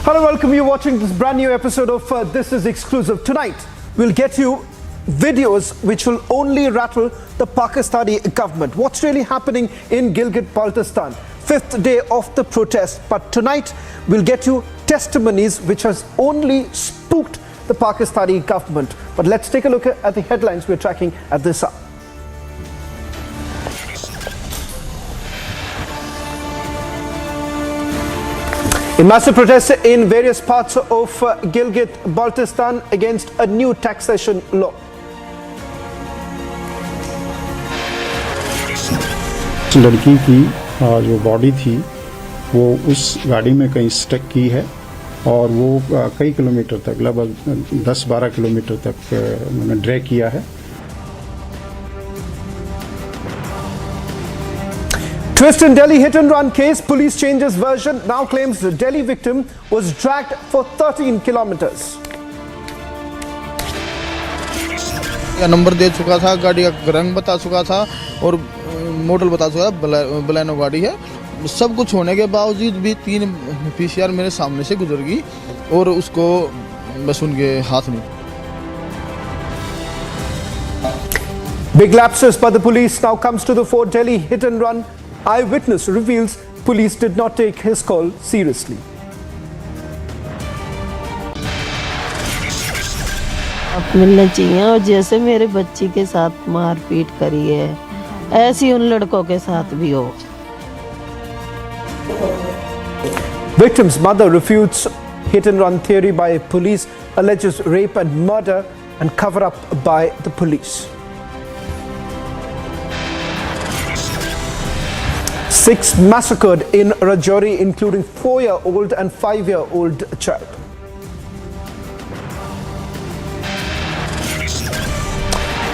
Hello, welcome you watching this brand new episode of This is Exclusive. Tonight, we'll get you videos which will only rattle the Pakistani government. What's really happening in Gilgit-Baltistan? Fifth day of the protest. But tonight, we'll get you testimonies which has only spooked the Pakistani government. But let's take a look at the headlines we're tracking at this hour. In massive protests in various parts of Gilgit-Baltistan against a new taxation law. लड़की की जो body थी वो उस गाड़ी में कहीं stuck की है और वो कई किलोमीटर तक लगभग 10-12 किलोमीटर तक उन्होंने ड्रैग किया है. Twist in Delhi hit and run case. Police changes version. Now claims the Delhi victim was dragged for 13 kilometers. Number दे चुका था, गाड़ी का रंग बता चुका था और मॉडल बता चुका था, बलेनो गाड़ी है. सब कुछ होने के बावजूद भी 3 पीसीआर मेरे सामने से गुजर गई और उसको बस उनके हाथ में. Big lapses by the police now comes to the fore. Delhi hit and run. Eyewitness reveals police did not take his call seriously. आप मिलने चाहिए और जैसे मेरे बच्ची के साथ मारपीट करी है ऐसी उन लड़कों के साथ भी हो. Victim's mother refutes hit and run theory by police, alleges rape and murder and cover up by the police. 6 massacred in Rajouri, including 4-year-old and 5-year-old child.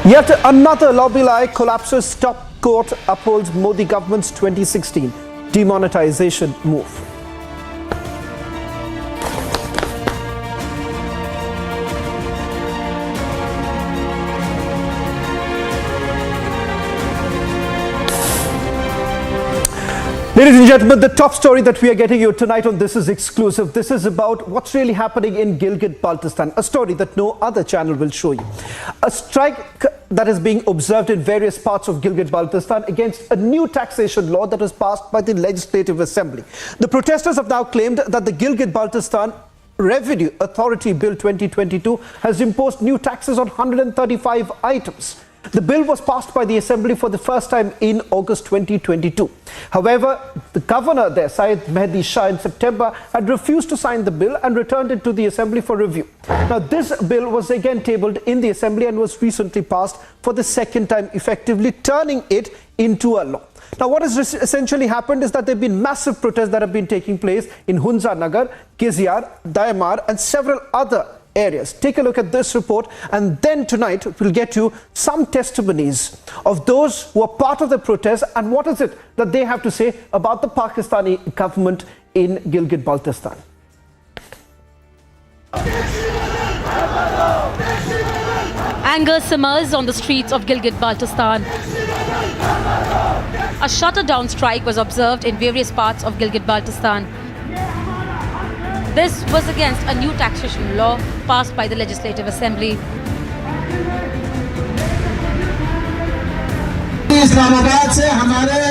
Yet another lobby lie collapses. Top court upholds Modi government's 2016 demonetization move. Ladies and gentlemen, the top story that we are getting you tonight on This is Exclusive. This is about what's really happening in Gilgit-Baltistan, a story that no other channel will show you. A strike that is being observed in various parts of Gilgit-Baltistan against a new taxation law that was passed by the Legislative Assembly. The protesters have now claimed that the Gilgit-Baltistan Revenue Authority Bill 2022 has imposed new taxes on 135 items. The bill was passed by the Assembly for the first time in August 2022. However, the governor there, Syed Mehdi Shah, in September had refused to sign the bill and returned it to the Assembly for review. Now, this bill was again tabled in the Assembly and was recently passed for the second time, effectively turning it into a law. Now, what has essentially happened is that there have been massive protests that have been taking place in Hunza Nagar, Kizyar, Daimar and several other areas. Take a look at this report, and then tonight we'll get you some testimonies of those who are part of the protest and what is it that they have to say about the Pakistani government in Gilgit-Baltistan. Anger simmers on the streets of Gilgit-Baltistan. A shutdown strike was observed in various parts of Gilgit-Baltistan. This was against a new taxation law passed by the Legislative Assembly. Islamabad से हमारे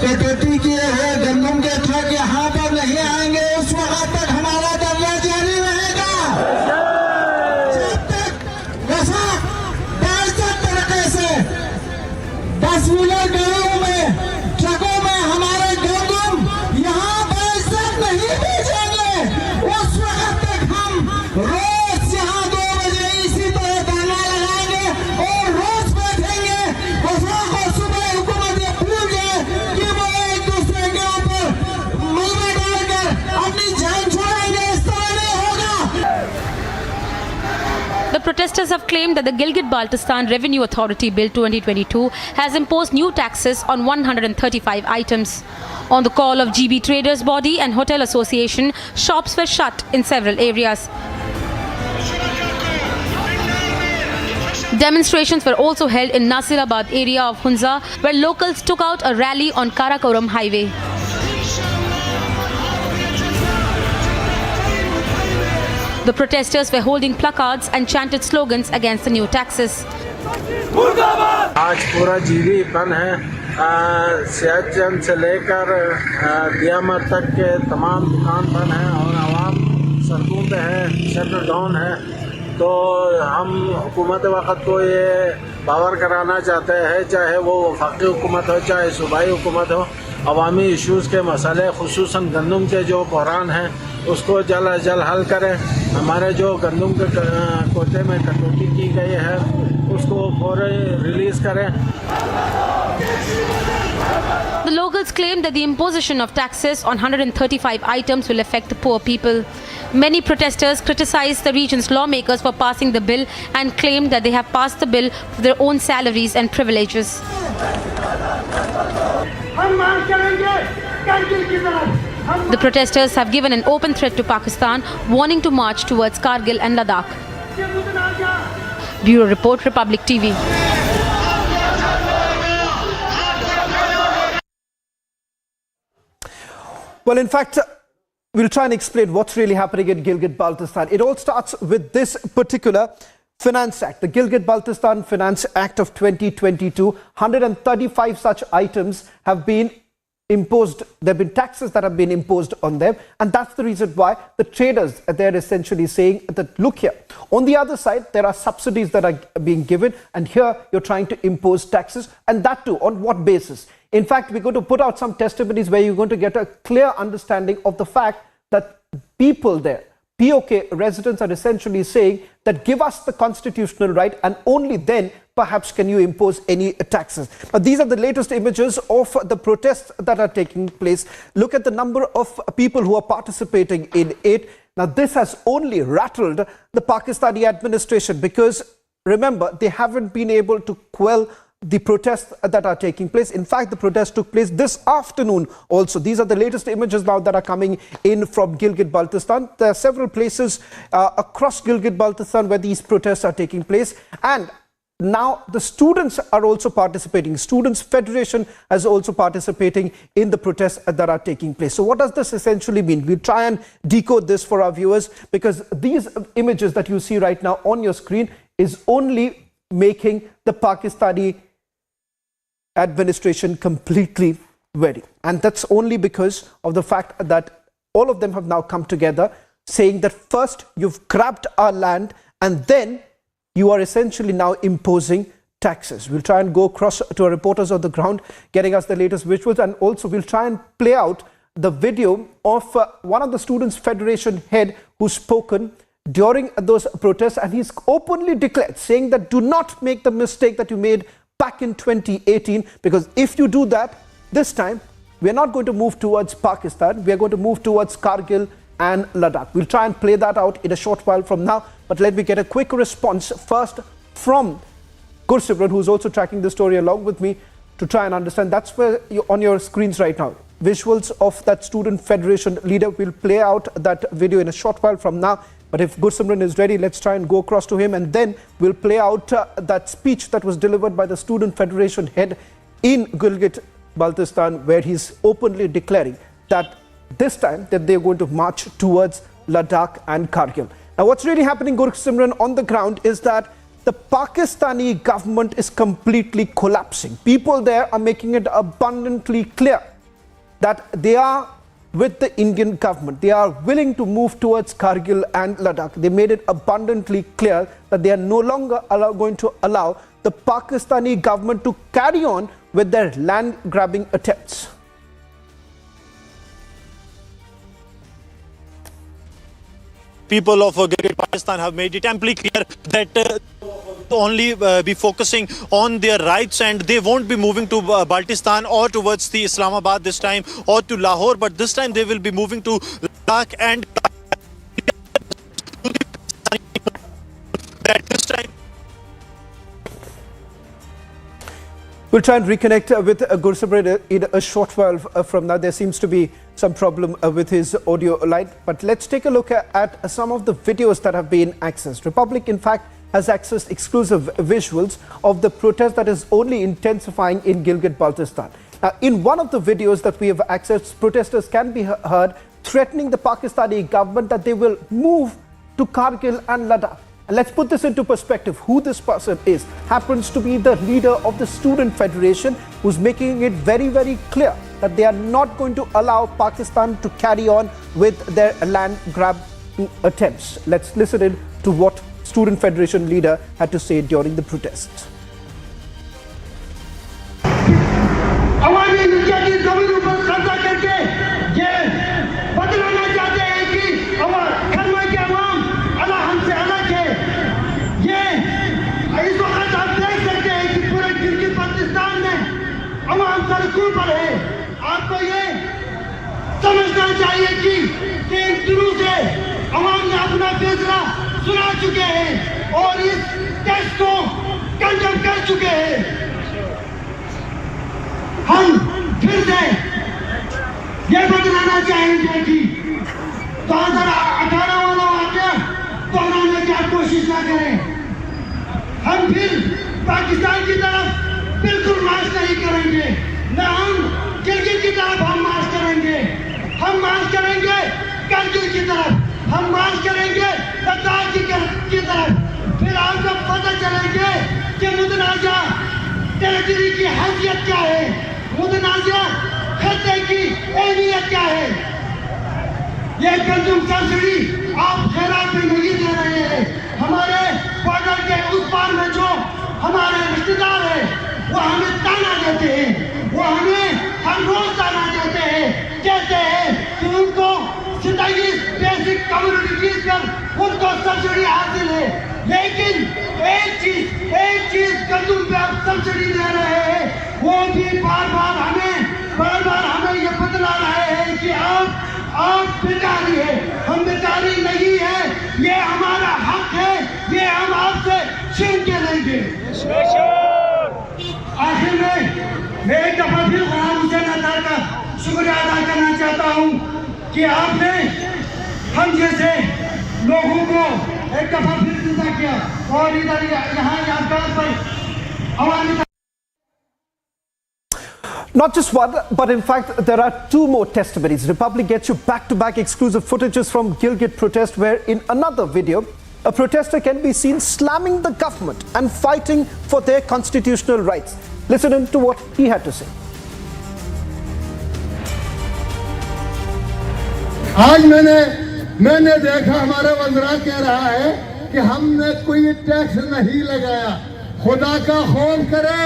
कटौती किए हुए गंदम के truck यहाँ पर नहीं आएंगे. उस वक्त तक हमारा धरना जारी रहेगा जब तक वैसा बाइज्जत तरीके से 10 व्हीलर गाड़ियों में, ट्रकों में हमारे गंदम यहाँ बाइज्जत नहीं भेजेंगे. उस वक्त तक हम रोज यहाँ 2 बजे इसी तरह धरना लगाएंगे और रोज बैठेंगे. और सुबह हुकूमत ये भूल जाए कि वो एक दूसरे के ऊपर मलबा डालकर अपनी जान छोड़ेंगे. इस तरह नहीं होगा. The protesters have claimed that the Gilgit-Baltistan Revenue Authority Bill 2022 has imposed new taxes on 135 items. On the call of GB Traders Body and Hotel Association, shops were shut in several areas. Demonstrations were also held in Nasirabad area of Hunza, where locals took out a rally on Karakoram highway. The protesters were holding placards and chanted slogans against the new taxes. आज पूरा जीवी बंद है, सियाचिन से लेकर दियामर तक के तमाम दुकान बंद हैं और आवाम सड़कों पे है, शटर डाउन है। तो हम हुकूमत वक़्त को ये बावर कराना चाहते हैं, चाहे वो वफाकी हुकूमत हो चाहे सूबाई हुकूमत हो, अवामी इशूज़ के मसले खुसूसन गंदम के जो बहरान हैं उसको जल्द अज जल्द हल करें। हमारे जो गंदम के कोटे में कटौती की गई है उसको फौरन रिलीज़ करें। The locals claim that the imposition of taxes on 135 items will affect the poor people. Many protesters criticized the region's lawmakers for passing the bill and claimed that they have passed the bill for their own salaries and privileges. The protesters have given an open threat to Pakistan, warning to march towards Kargil and Ladakh. Bureau Report, Republic TV. Well, in fact, we'll try and explain what's really happening in Gilgit-Baltistan. It all starts with this particular Finance Act, the Gilgit-Baltistan Finance Act of 2022. 135 such items have been imposed. There have been taxes that have been imposed on them, and that's the reason why the traders, they're essentially saying that, look here, on the other side there are subsidies that are being given, and here you're trying to impose taxes, and that too on what basis? In fact, we're going to put out some testimonies where you're going to get a clear understanding of the fact that people there, POK residents, are essentially saying that give us the constitutional right and only then perhaps can you impose any taxes. Now, these are the latest images of the protests that are taking place. Look at the number of people who are participating in it. Now, this has only rattled the Pakistani administration because, remember, they haven't been able to quell the protests that are taking place. In fact, the protest took place this afternoon also. These are the latest images now that are coming in from Gilgit-Baltistan. There are several places across Gilgit-Baltistan where these protests are taking place, and now the students are also participating. Students' Federation is also participating in the protests that are taking place. So what does this essentially mean? We'll try and decode this for our viewers, because these images that you see right now on your screen is only making the Pakistani administration completely ready. And that's only because of the fact that all of them have now come together saying that first you've grabbed our land and then you are essentially now imposing taxes. We'll try and go across to our reporters on the ground, getting us the latest visuals, and also we'll try and play out the video of one of the Students' Federation head who's spoken during those protests, and he's openly declared, saying that do not make the mistake that you made back in 2018, because if you do that, this time we're not going to move towards Pakistan, we're going to move towards Kargil and Ladakh. We'll try and play that out in a short while from now, but let me get a quick response first from Gursimran, who's also tracking the story along with me to try and understand. That's where you're on your screens right now. Visuals of that Student Federation leader. We'll play out that video in a short while from now. But if Gursimran is ready, let's try and go across to him, and then we'll play out that speech that was delivered by the Student Federation head in Gilgit-Baltistan, where he's openly declaring that this time that they're going to march towards Ladakh and Kargil. Now, what's really happening, Gursimran, on the ground is that the Pakistani government is completely collapsing. People there are making it abundantly clear that they are with the Indian government. They are willing to move towards Kargil and Ladakh. They made it abundantly clear that they are no longer going to allow the Pakistani government to carry on with their land grabbing attempts. People of Gilgit-Baltistan have made it amply clear that only be focusing on their rights, and they won't be moving to Baltistan or towards the Islamabad this time, or to Lahore, but this time they will be moving to Ladakh, and that this time. We'll try and reconnect with Gursimran in a short while from now. There seems to be some problem with his audio line, but let's take a look at some of the videos that have been accessed. Republic, in fact, has accessed exclusive visuals of the protest that is only intensifying in Gilgit-Baltistan. In one of the videos that we have accessed, protesters can be heard threatening the Pakistani government that they will move to Kargil and Ladakh. And let's put this into perspective. Who this person is happens to be the leader of the Student Federation, who's making it very, very clear that they are not going to allow Pakistan to carry on with their land grab attempts. Let's listen in to what Student Federation leader had to say during the protests. अवामी नीचे की जमीनों पर कब्जा करके ये बदलाना चाहते हैं कि खरमा के अवाम अल्लाह हमसे अलग है। ये इस वक्त आप देख सकते हैं कि पूरे गिलगित बाल्टिस्तान में अवाम सड़कों पर है। आपको ये समझना चाहिए कि 3 दिनों से अवाम ने अपना फैसला सुना चुके हैं और इस टेस्ट को कंडेम कर चुके हैं। हम फिर से ये बतलाना चाहेंगे कि 2018 वाला वाक़या दोहराने की कोशिश ना करें। हम फिर पाकिस्तान की तरफ बिल्कुल मार्च नहीं करेंगे, न हम गिलगित की तरफ हम मार्च करेंगे। हम मार्च करेंगे करगिल की तरफ, हम मार्च करेंगे लद्दाख की तरफ। फिर आपको पता चलेंगे कि मुतनाज़ा टेरिटरी की हैसियत क्या है, मुतनाज़ा खत्ते की अहमियत क्या है। ये कंज्यूम सब्सिडी आप खैरात में नहीं दे रहे हैं। हमारे बॉर्डर के उस पार में जो हमारे रिश्तेदार हैं वो हमें ताना देते हैं, वो हमें हर रोज ताना देते हैं, कहते हैं कि उनको 27 बेसिक कम्युनिटीज पर उनको सब्सिडी हासिल है। लेकिन एक चीज कंज्यूम पे आप सब्सिडी दे रहे हैं, वो भी बार बार हमें ये बतला रहे हैं कि आप बेकारी है। हम बेकारी नहीं है, ये हमारा हक है, ये हम आपसे छीन के लेंगे। आखिर में मैं एक दफा फिर ग़ुलाम हुसैन अता का शुक्रिया अदा करना चाहता हूँ कि आपने हम जैसे लोगों को एक दफा फिर जिंदा किया और इधर यहाँ यादगार पर अवामी। Not just one, but in fact, there are 2 more testimonies. Republic gets you back-to-back exclusive footages from Gilgit protest, where in another video, a protester can be seen slamming the government and fighting for their constitutional rights. Listen in to what he had to say. आज मैंने देखा हमारा वज़रा कह रहा है कि हमने कोई टैक्स नहीं लगाया। खुदा का खौफ करे,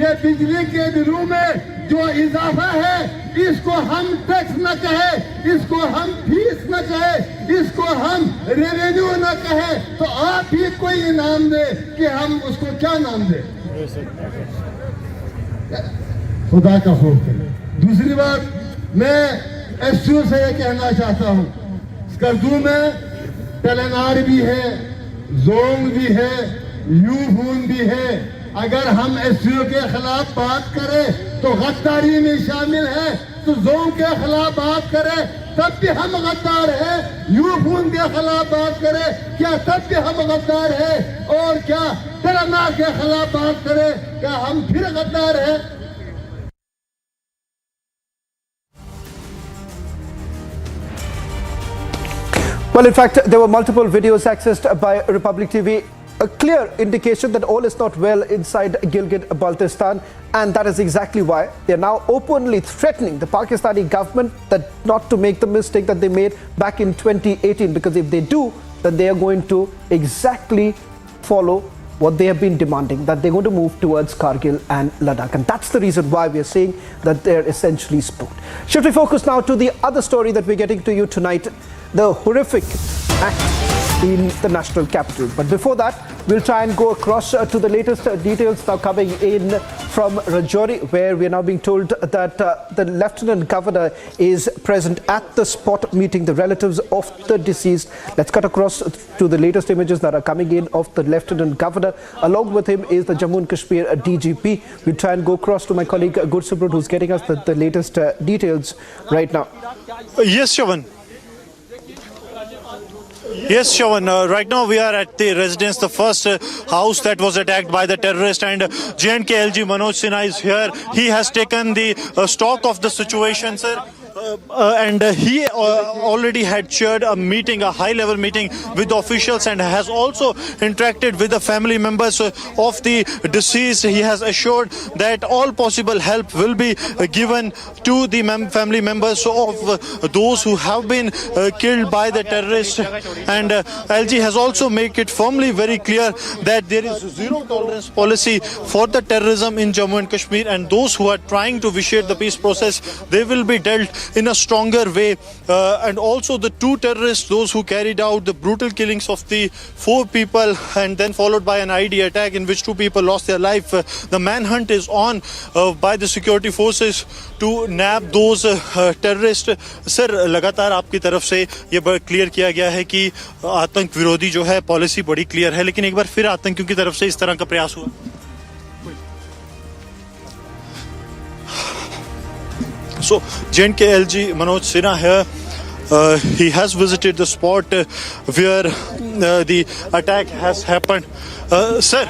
ये बिजली के बिलों में जो इजाफा है इसको हम टैक्स न कहे, इसको हम फीस न कहे, इसको हम रेवेन्यू न कहे, तो आप ही कोई इनाम दे कि हम उसको क्या नाम दे। खुदा का खौफ करे। दूसरी बात, मैं एसयू से ये कहना चाहता हूँ, स्कर्दू में टेलेनार भी है, जोंग भी है, यूफून भी है। अगर हम एसयू के खिलाफ बात करें तो गद्दारी में शामिल है, तो जोंग के खिलाफ बात करें तब भी हम गद्दार हैं, यूफून के खिलाफ बात करें क्या तब भी हम गद्दार हैं, और क्या टेलेनार के खिलाफ बात करें क्या हम फिर गद्दार हैं। Well, in fact, there were multiple videos accessed by Republic TV, a clear indication that all is not well inside Gilgit-Baltistan, and that is exactly why they are now openly threatening the Pakistani government that not to make the mistake that they made back in 2018, because if they do, then they are going to exactly follow what they have been demanding, that they're going to move towards Kargil and Ladakh. And that's the reason why we are saying that they're essentially spooked. Shifting focus now to the other story that we're getting to you tonight, the horrific act in the national capital. But before that, we'll try and go across to the latest details now coming in from Rajouri, where we are now being told that the Lieutenant Governor is present at the spot meeting the relatives of the deceased. Let's cut across to the latest images that are coming in of the Lieutenant Governor. Along with him is the Jammu and Kashmir DGP. We'll try and go across to my colleague Gursubrut, who's getting us the latest details right now. Yes, Shawan. Yes, Shawan. Right now we are at the residence, the first house that was attacked by the terrorist, and J&K LG Manoj Sinha is here. He has taken the stock of the situation, sir. and he already had chaired a meeting, a high-level meeting with officials, and has also interacted with the family members of the deceased. He has assured that all possible help will be given to the family members of those who have been killed by the terrorists. And LG has also made it firmly very clear that there is zero tolerance policy for the terrorism in Jammu and Kashmir, and those who are trying to vitiate the peace process, they will be dealt in a stronger way. And also the two terrorists, those who carried out the brutal killings of the 4 people and then followed by an ID attack in which 2 people lost their life. The manhunt is on by the security forces to nab those terrorists. Sir, लगातार आपकी तरफ से ये clear किया गया है कि आतंक विरोधी जो है पॉलिसी बड़ी क्लियर है, लेकिन एक बार फिर आतंकियों की तरफ से इस तरह का प्रयास हुआ. So, J&K LG Manoj Sinha here, he has visited the spot where the attack has happened. Sir,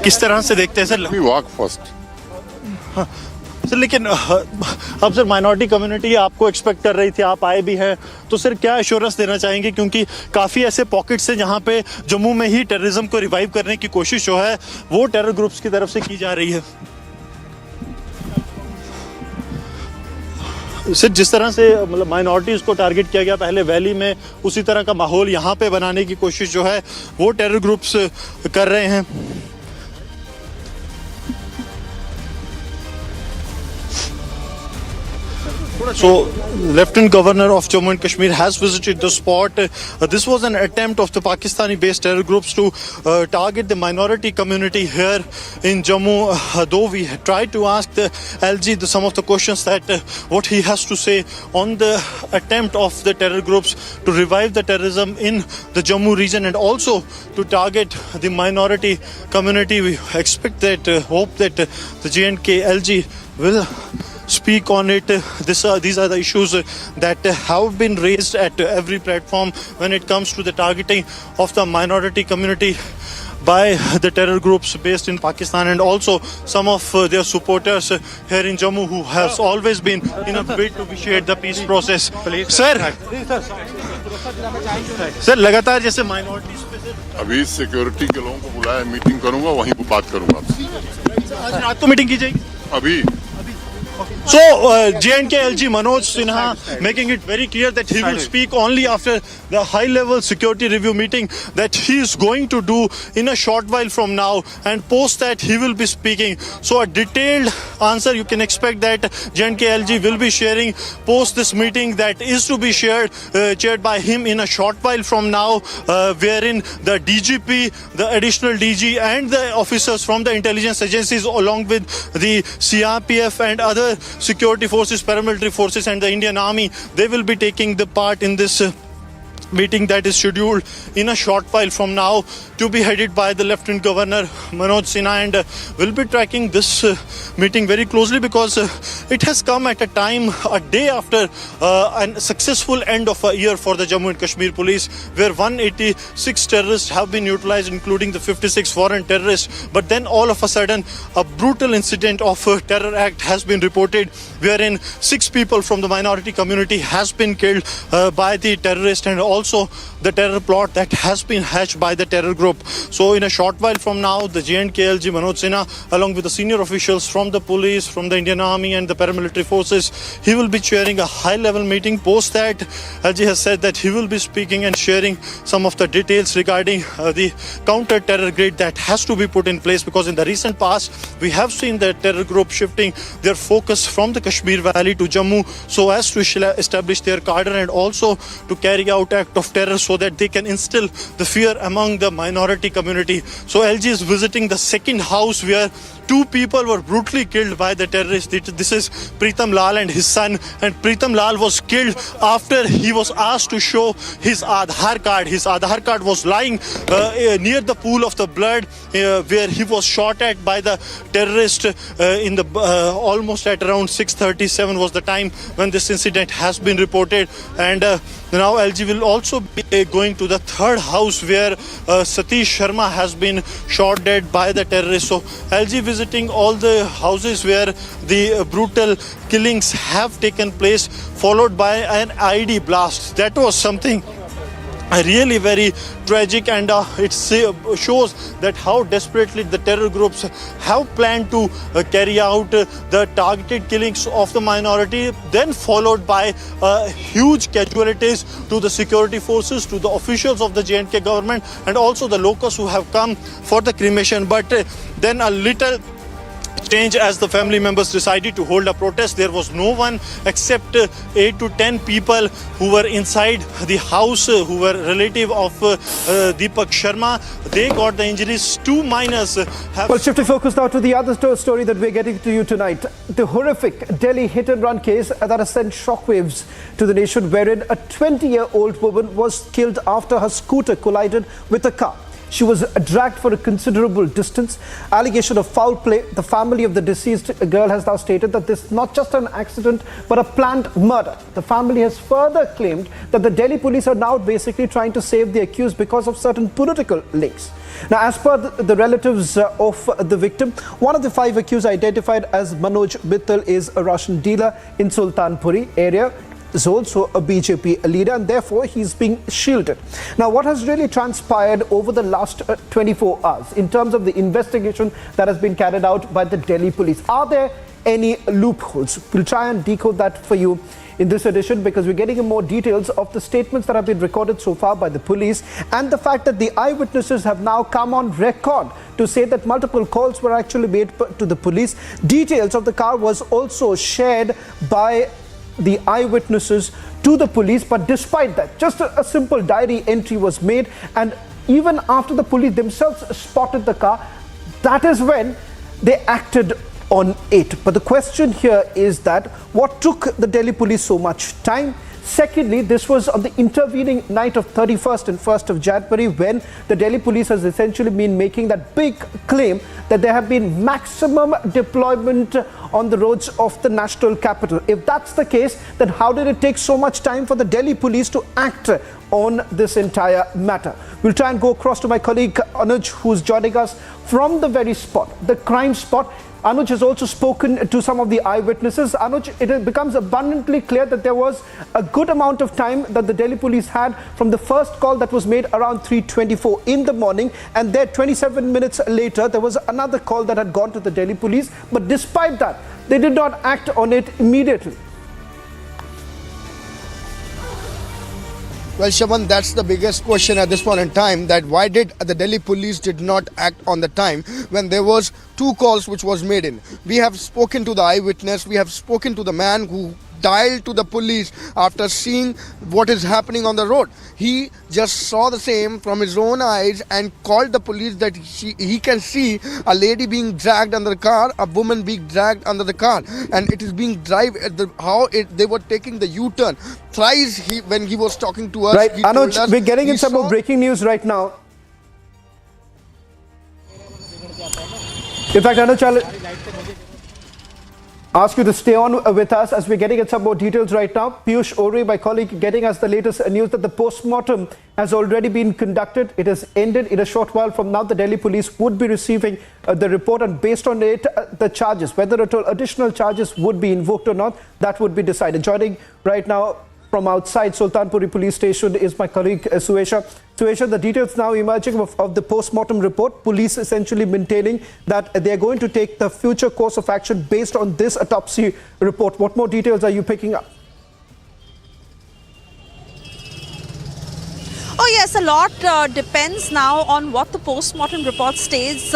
किस तरह से देखते हैं sir? We walk first. Sir, लेकिन अब सर माइनॉरिटी कम्युनिटी आपको एक्सपेक्ट कर रही थी, आप आए भी हैं, तो सर क्या एश्योरेंस देना चाहेंगे, क्योंकि काफ़ी ऐसे पॉकेट्स हैं जहाँ पे जम्मू में ही टेररिज्म को रिवाइव करने की कोशिश जो है वो टेरर ग्रुप्स की तरफ से की जा रही है. सर, जिस तरह से मतलब माइनॉरिटीज़ को टारगेट किया गया पहले वैली में, उसी तरह का माहौल यहाँ पे बनाने की कोशिश जो है वो टेरर ग्रुप्स कर रहे हैं. So, Lieutenant Governor of Jammu and Kashmir has visited the spot. This was an attempt of the Pakistani-based terror groups to target the minority community here in Jammu. Though we tried to ask the LG some of the questions that what he has to say on the attempt of the terror groups to revive the terrorism in the Jammu region and also to target the minority community. We expect that, hope that the J&K LG will speak on it. These are the issues that have been raised at every platform when it comes to the targeting of the minority community by the terror groups based in Pakistan, and also some of their supporters here in Jammu who has always been in a bid to vitiate the peace process. Sir, लगातार जैसे minorities पे sir अभी security के लोगों को बुलाया, meeting करूंगा, वहीं पर बात करूंगा आपसे. आज रात को मीटिंग की जाएगी अभी. So, J&K LG Manoj Sinha making it very clear that he will speak only after the high-level security review meeting that he is going to do in a short while from now, and post that he will be speaking. So, a detailed answer you can expect that J&K LG will be sharing post this meeting that is to be chaired by him in a short while from now, wherein the DGP, the additional DG and the officers from the intelligence agencies along with the CRPF and other security forces, paramilitary forces and the Indian Army, they will be taking the part in this meeting that is scheduled in a short while from now to be headed by the Lieutenant Governor Manoj Sinha, and will be tracking this meeting very closely because it has come at a time, a day after a successful end of a year for the Jammu and Kashmir police, where 186 terrorists have been utilized, including the 56 foreign terrorists. But then all of a sudden a brutal incident of a terror act has been reported, wherein 6 people from the minority community has been killed by the terrorists, and also the terror plot that has been hatched by the terror group. So in a short while from now, the J&K LG Manoj Sinha, along with the senior officials from the police, from the Indian Army and the paramilitary forces, he will be chairing a high-level meeting. Post that, LG has said that he will be speaking and sharing some of the details regarding the counter-terror grid that has to be put in place, because in the recent past, we have seen the terror group shifting their focus from the Kashmir Valley to Jammu so as to establish their cadre and also to carry out act of terror so that they can instill the fear among the minority community. So LG is visiting the second house where 2 people were brutally killed by the terrorists. This is Pritam Lal and his son, and Pritam Lal was killed after he was asked to show his Aadhaar card. His Aadhaar card was lying near the pool of the blood where he was shot at by the terrorist in the almost at around 6:37 was the time when this incident has been reported. And now LG will also be going to the third house where Satish Sharma has been shot dead by the terrorists. So LG visited visiting all the houses where the brutal killings have taken place, followed by an ID blast. That was something really very tragic, and it shows that how desperately the terror groups have planned to carry out the targeted killings of the minority, then followed by huge casualties to the security forces, to the officials of the J&K government, and also the locals who have come for the cremation. But then a little change as the family members decided to hold a protest. There was no one except 8 to 10 people who were inside the house, who were relative of Deepak Sharma. They got the injuries. 2 minors have... Well, shifting focus now to the other story that we're getting to you tonight. The horrific Delhi hit-and-run case that has sent shockwaves to the nation, wherein a 20-year-old woman was killed after her scooter collided with a car. She was dragged for a considerable distance. Allegation of foul play. The family of the deceased girl has now stated that this is not just an accident, but a planned murder. The family has further claimed that the Delhi police are now basically trying to save the accused because of certain political links. Now, as per the relatives of the victim, one of the 5 accused identified as Manoj Mittal is a Russian dealer in Sultanpuri area. Is also a BJP leader, and therefore he's being shielded. Now, what has really transpired over the last 24 hours in terms of the investigation that has been carried out by the Delhi police? Are there any loopholes? We'll try and decode that for you in this edition, because we're getting more details of the statements that have been recorded so far by the police, and the fact that the eyewitnesses have now come on record to say that multiple calls were actually made to the police. Details of the car was also shared by the eyewitnesses to the police, but despite that, just a simple diary entry was made, and even after the police themselves spotted the car, that is when they acted on it. But the question here is that what took the Delhi police so much time? Secondly, this was on the intervening night of 31st and 1st of January, when the Delhi police has essentially been making that big claim that there have been maximum deployment on the roads of the national capital. If that's the case, then how did it take so much time for the Delhi police to act on this entire matter? We'll try and go across to my colleague Anuj, who's joining us from the very spot, the crime spot. Anuj has also spoken to some of the eyewitnesses. Anuj, it becomes abundantly clear that there was a good amount of time that the Delhi police had from the first call that was made around 3:24 in the morning, and there 27 minutes later there was another call that had gone to the Delhi police, but despite that they did not act on it immediately. Well, Shaman, that's the biggest question at this point in time, that why did the Delhi police did not act on the time when there was 2 calls which was made in. We have spoken to the eyewitness, we have spoken to the man who dialed to the police after seeing what is happening on the road. He just saw the same from his own eyes and called the police that he can see a lady being dragged under the car, a woman being dragged under the car, and it is being drive at they were taking the U-turn. Thrice when he was talking to us, right, he Anuj, told us, we're getting in some more breaking news right now. In fact, Anuj, I'll ask you to stay on with us as we're getting at some more details right now. Piyush Ore, my colleague, getting us the latest news that the post-mortem has already been conducted. It has ended. In a short while from now, the Delhi police would be receiving the report, and based on it, the charges, whether at all additional charges would be invoked or not, that would be decided. Joining right now from outside Sultanpuri police station is my colleague Suesha. Suesha, the details now emerging of the post-mortem report. Police essentially maintaining that they are going to take the future course of action based on this autopsy report. What more details are you picking up? Oh yes, a lot depends now on what the post-mortem report states.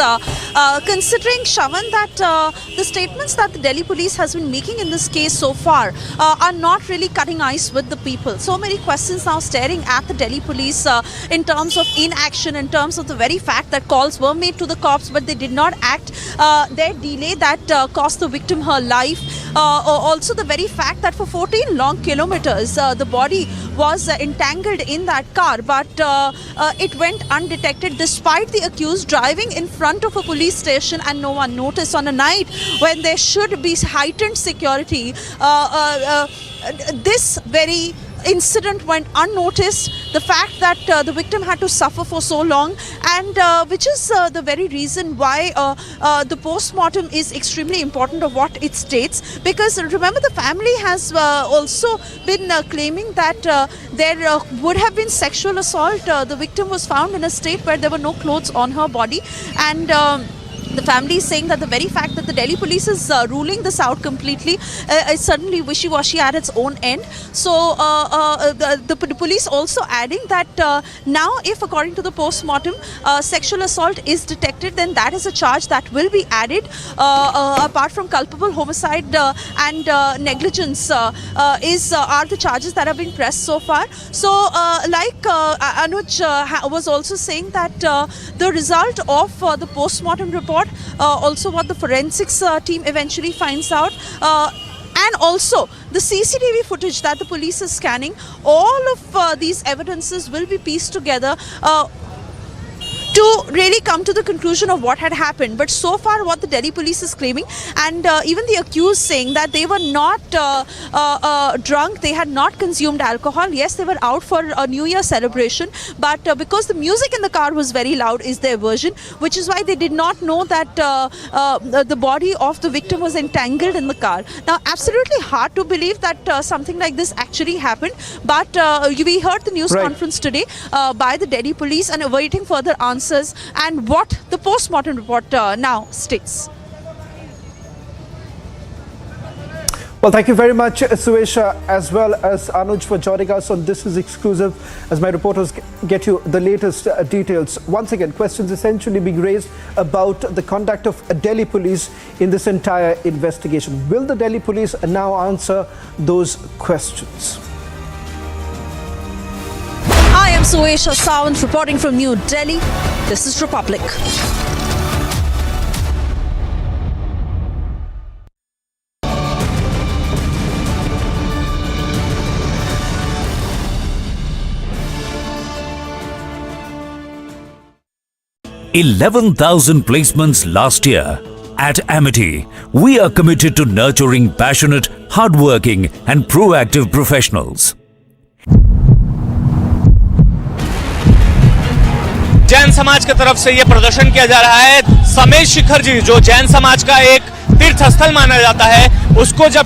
Considering, Shravan, that the statements that the Delhi police has been making in this case so far are not really cutting ice with the people. So many questions now staring at the Delhi police in terms of inaction, in terms of the very fact that calls were made to the cops but they did not act. Their delay that cost the victim her life. Also the very fact that for 14 long kilometers the body was entangled in that car, but it went undetected despite the accused driving in front of a police station and no one noticed on a night when there should be heightened security. This very incident went unnoticed, the fact that the victim had to suffer for so long, and which is the very reason why the post-mortem is extremely important of what it states. Because remember, the family has also been claiming that there would have been sexual assault. The victim was found in a state where there were no clothes on her body, and the family is saying that the very fact that the Delhi police is ruling this out completely is certainly wishy-washy at its own end. So the police also adding that now, if according to the post-mortem sexual assault is detected, then that is a charge that will be added apart from culpable homicide and negligence are the charges that have been pressed so far. So like Anuj was also saying that the result of the post-mortem report, also what the forensics team eventually finds out, and also the CCTV footage that the police is scanning, all of these evidences will be pieced together to really come to the conclusion of what had happened. But so far what the Delhi police is claiming, and even the accused saying that they were not drunk, they had not consumed alcohol. Yes, they were out for a New Year celebration, but because the music in the car was very loud is their version, which is why they did not know that the body of the victim was entangled in the car. Now, absolutely hard to believe that something like this actually happened, but we heard the news conference today by the Delhi police and awaiting further answers and what the post-mortem report now states. Well, thank you very much, Suesha, as well as Anuj, for joining us on This Is Exclusive, as my reporters get you the latest details. Once again, questions essentially being raised about the conduct of Delhi police in this entire investigation. Will the Delhi police now answer those questions? I am Suesha Sawant reporting from New Delhi. This is Republic. $11,000 placements last year. At Amity, we are committed to nurturing passionate, hardworking and proactive professionals. Jain समाज की तरफ से यह प्रदर्शन किया जा रहा है। समेश शिखर जी, जो जैन समाज का एक तीर्थ स्थल माना जाता है, उसको जब